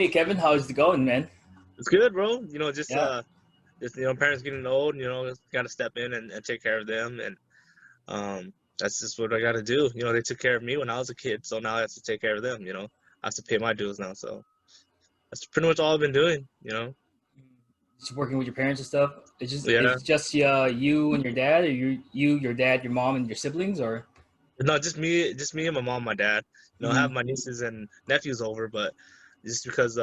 Hey Kevin, how's it going, man? It's good, bro. Yeah, Parents getting old. Got to step in and take care of them, and that's just what I got to do. They took care of me when I was a kid, so now I have to take care of them. I have to pay my dues now, so that's pretty much all I've been doing. just working with your parents and stuff. Yeah, You and your dad, or your dad, your mom, and your siblings, or no, just me and my mom, and my dad. I have mm, my nieces and nephews over, but just because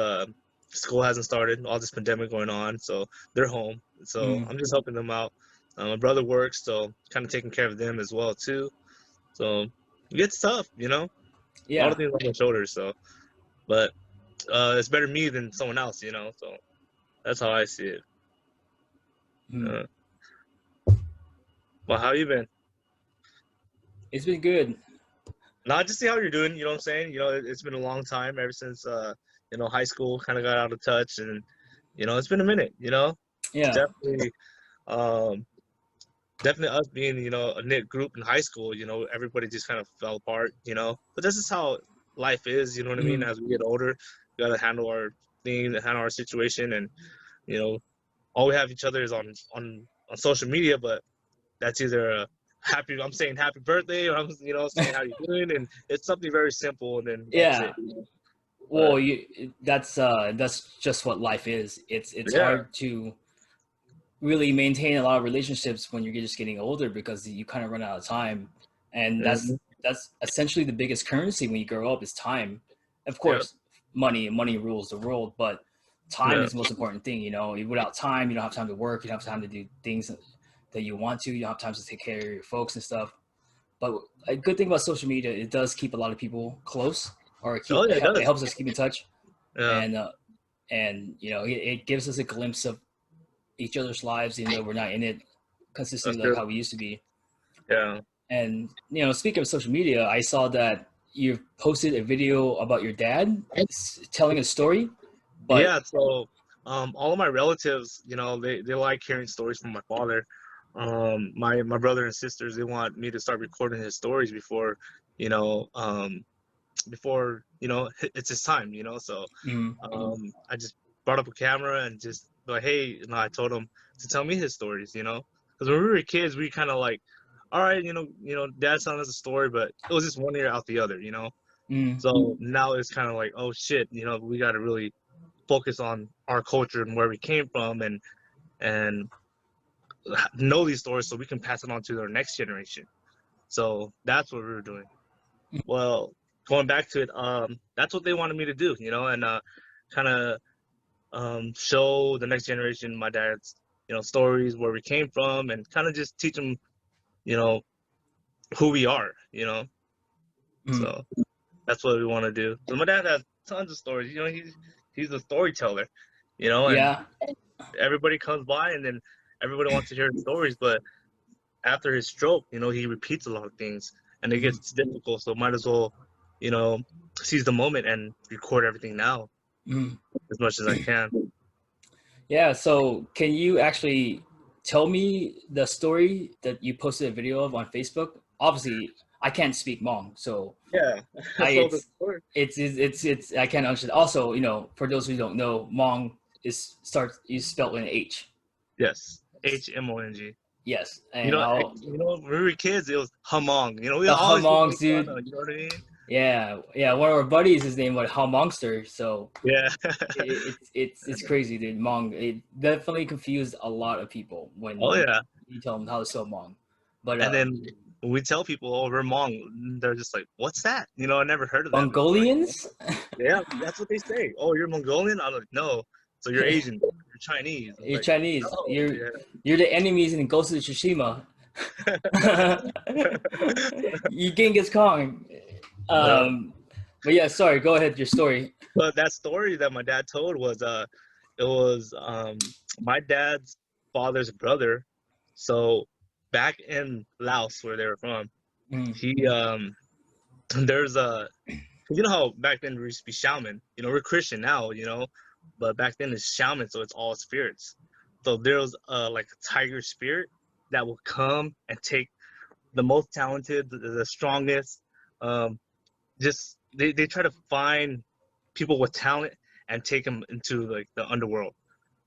school hasn't started, all this pandemic going on, so they're home. So mm, I'm just helping them out. My brother works, so kind of taking care of them as well too. So it gets tough. A lot of yeah, things on my shoulders. So, but it's better me than someone else. So that's how I see it. mm. Uh, well, how you been? It's been good. Not just see how you're doing. You know what I'm saying? It's been a long time ever since high school kind of got out of touch, and it's been a minute. It's Yeah, um, definitely us being a knit group in high school. Everybody just kind of fell apart. But this is how life is. You know what I mean? mm, As we get older, we gotta handle our thing, handle our situation, and you know all we have each other is on social media, but that's either a happy I'm saying happy birthday, or I'm saying how you doing, and it's something very simple, and then that's yeah. it. But Well, that's just what life is. It's yeah. hard to really maintain a lot of relationships when you're just getting older because you kind of run out of time, and Hmm. that's essentially the biggest currency when you grow up is time. Of Yeah. course, money rules the world, but time Yeah. is the most important thing. Without time, you don't have time to work. You don't have time to do things that you want to. You don't have time to take care of your folks and stuff. But a good thing about social media, it does keep a lot of people close, or Oh yeah, it it does. helps us keep in touch, Yeah. and it gives us a glimpse of each other's lives, even though we're not in it That's consistently like true. how we used to be. Yeah. And speaking of social media, I saw that you posted a video about your dad telling a story, but Yeah. So all of my relatives, they like hearing stories from my father. My brother and sisters, they want me to start recording his stories you know um it's his time. So mm, I just brought up a camera and just like, hey, I told him to tell me his stories. Because when we were kids, we kind of like, all right, dad's telling us a story, but it was just one ear out the other. mm, So now it's kind of like, oh shit, we got to really focus on our culture and where we came from, and know these stories so we can pass it on to our next generation. So that's what we were doing. Well, going back to it, that's what they wanted me to do, and kind of show the next generation my dad's stories, where we came from, and kind of just teach them you know who we are. mm, So that's what we want to do. So my dad has tons of stories. He's a storyteller. And yeah. everybody comes by, and then everybody wants to hear his stories. But after his stroke, he repeats a lot of things, and it Mm, gets difficult. So might as well, you know, seize the moment and record everything now mm. as much as I can. Yeah. So, can you actually tell me the story that you posted a video of on Facebook? Obviously, I can't speak Hmong, so Yeah. I So the story. it's I can't understand. Also, for those who don't know, Hmong is spelled with an H. Yes, Hmong. Yes, You and know, all when we were kids, it was Hmong. We the always used to Hmongs, make fun dude. of. You know what I mean? Yeah, yeah. One of our buddies, his name was Hmongster. So Yeah. it's crazy, dude. Hmong. It definitely confused a lot of people when Oh yeah. you tell them how to spell Hmong. But And then when we tell people, "Oh, we're Hmong," they're just like, "What's that?" I never heard of that before. Mongolians, Yeah, that's what they say. "Oh, you're Mongolian?" I'm like, "No." So you're Asian. You're Chinese. I'm you're like, Chinese. "Oh, You're the enemies in Ghost of Tsushima. You Genghis Kong. yeah." But yeah, sorry. Go ahead. Your story. But that story that my dad told was it was my dad's father's brother. So back in Laos, where they were from, Mm, he there's a how back then we used to be shaman. We're Christian now, but back then it's shaman, so it's all spirits. So there was like a tiger spirit that will come and take the most talented, the strongest. Um, just they try to find people with talent and take him into like the underworld.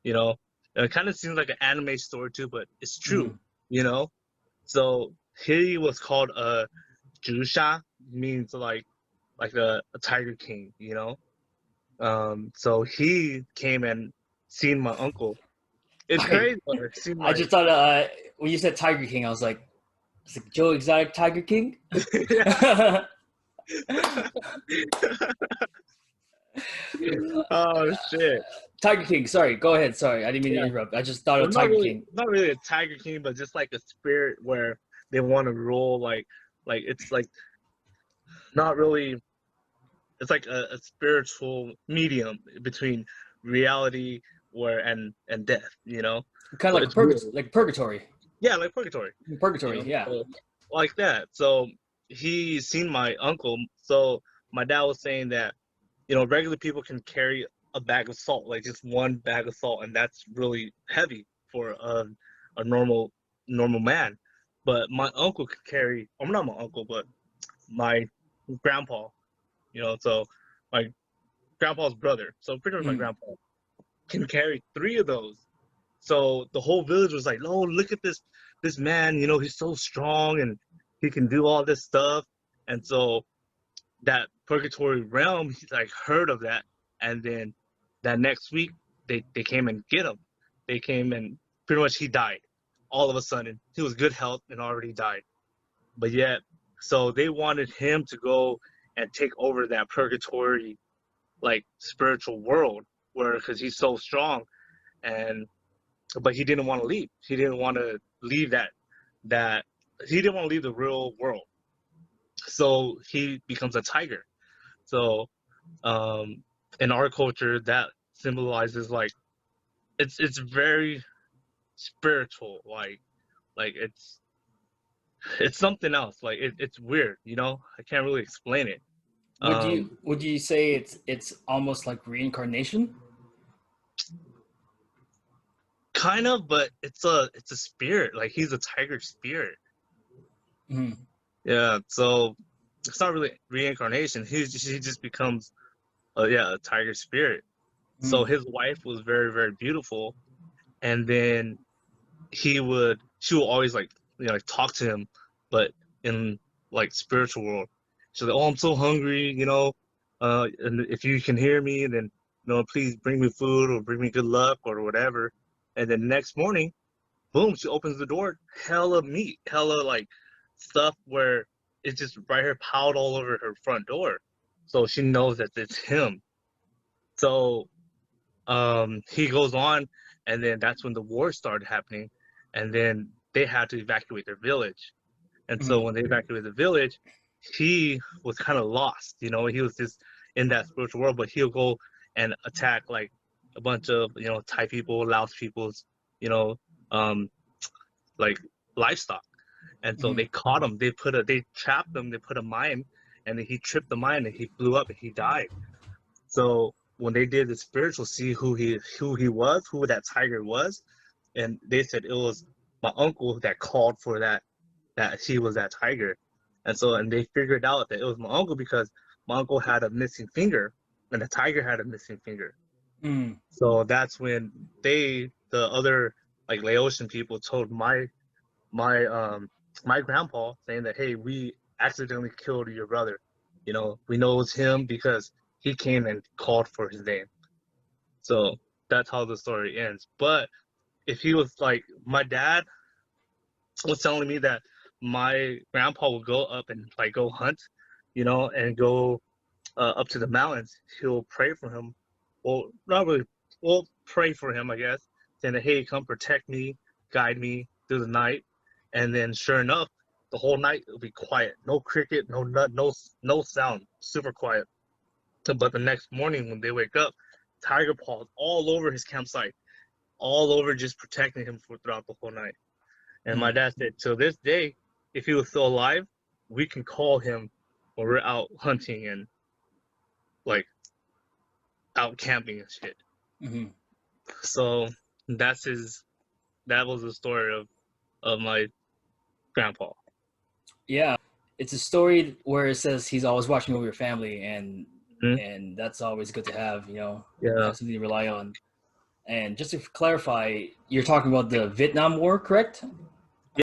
You know, it kind of seems like an anime story too, but it's true. You know, so he was called a Jusha, means like a tiger king. You know, so he came and seen my uncle. It's Like, crazy. It seemed I like just thought when you said Tiger King, I was like Joe Exotic Tiger King. oh shit. Tiger King. Sorry, go ahead. Sorry, I didn't mean to Yeah. interrupt. I just thought Well, of Tiger King. not really a tiger king, but just like a spirit where they want to rule. Like it's like not really. It's like a spiritual medium between reality where and death. You know, Kind so of it's weird. like purgatory. Yeah, like purgatory. You Purgatory. know, Yeah. so, like that. So he seen my uncle. So my dad was saying that regular people can carry a bag of salt, like just one bag of salt, and that's really heavy for a normal man. But my uncle could carry, or not my uncle, but my grandpa, so my grandpa's brother, so pretty much my Mm. grandpa, can carry 3 of those. So the whole village was like, "Oh, look at this man, he's so strong and he can do all this stuff." And so that purgatory realm, he like heard of that, and then that next week they came and get him. They came and pretty much he died. All of a sudden, he was good health and already died. But yet, so they wanted him to go and take over that purgatory, like spiritual world, where because he's so strong, and but he didn't want to leave. He didn't want to leave that he didn't want to leave the real world. So he becomes a tiger. So um, in our culture, that symbolizes like it's very spiritual. Like it's something else. Like it's weird. I can't really explain it. Would you say it's almost like reincarnation? Kind of, but it's a spirit. Like he's a tiger spirit. Mm. Yeah. So it's not really reincarnation. He just becomes a tiger spirit. So Mm. his wife was very, very beautiful, and then she would always like talk to him, but in like spiritual world. She's like, "Oh, I'm so hungry, and if you can hear me, then please bring me food or bring me good luck or whatever." And then next morning, boom, she opens the door, hella meat, hella like stuff where it's just right here piled all over her front door. So she knows that it's him. So he goes on, and then that's when the war started happening, and then they had to evacuate their village. And so Mm. when they evacuated the village, he was kind of lost. He was just in that spiritual world, but he'll go and attack like a bunch of Thai people, Laos people's, you know, um, like livestock. And so Mm. they caught him. They trapped him. They put a mine, and then he tripped the mine, and he blew up, and he died. So when they did the spiritual, see who he was, who that tiger was, and they said it was my uncle that called for that he was that tiger, and they figured out that it was my uncle because my uncle had a missing finger, and the tiger had a missing finger. Mm. So that's when the other like Laotian people told my my grandpa saying that, hey, we accidentally killed your brother. We know it was him because he came and called for his name. So that's how the story ends. But if he was like my dad was telling me that my grandpa would go up and like go hunt, and go up to the mountains. He'll pray for him. Well, not really. Well, pray for him, I guess, saying that, hey, come protect me, guide me through the night. And then, sure enough, the whole night it'll be quiet. No cricket, no nut, no sound. Super quiet. But the next morning when they wake up, tiger paws all over his campsite, all over, just protecting him throughout the whole night. And my Mm. dad said, till this day, if he was still alive, we can call him when we're out hunting and like out camping and shit. Mm-hmm. So that's his. That was the story of my grandpa. Yeah, it's a story where it says he's always watching over your family, and and that's always good to have. Yeah. Have something to rely on. And just to clarify, you're talking about the Vietnam War, correct?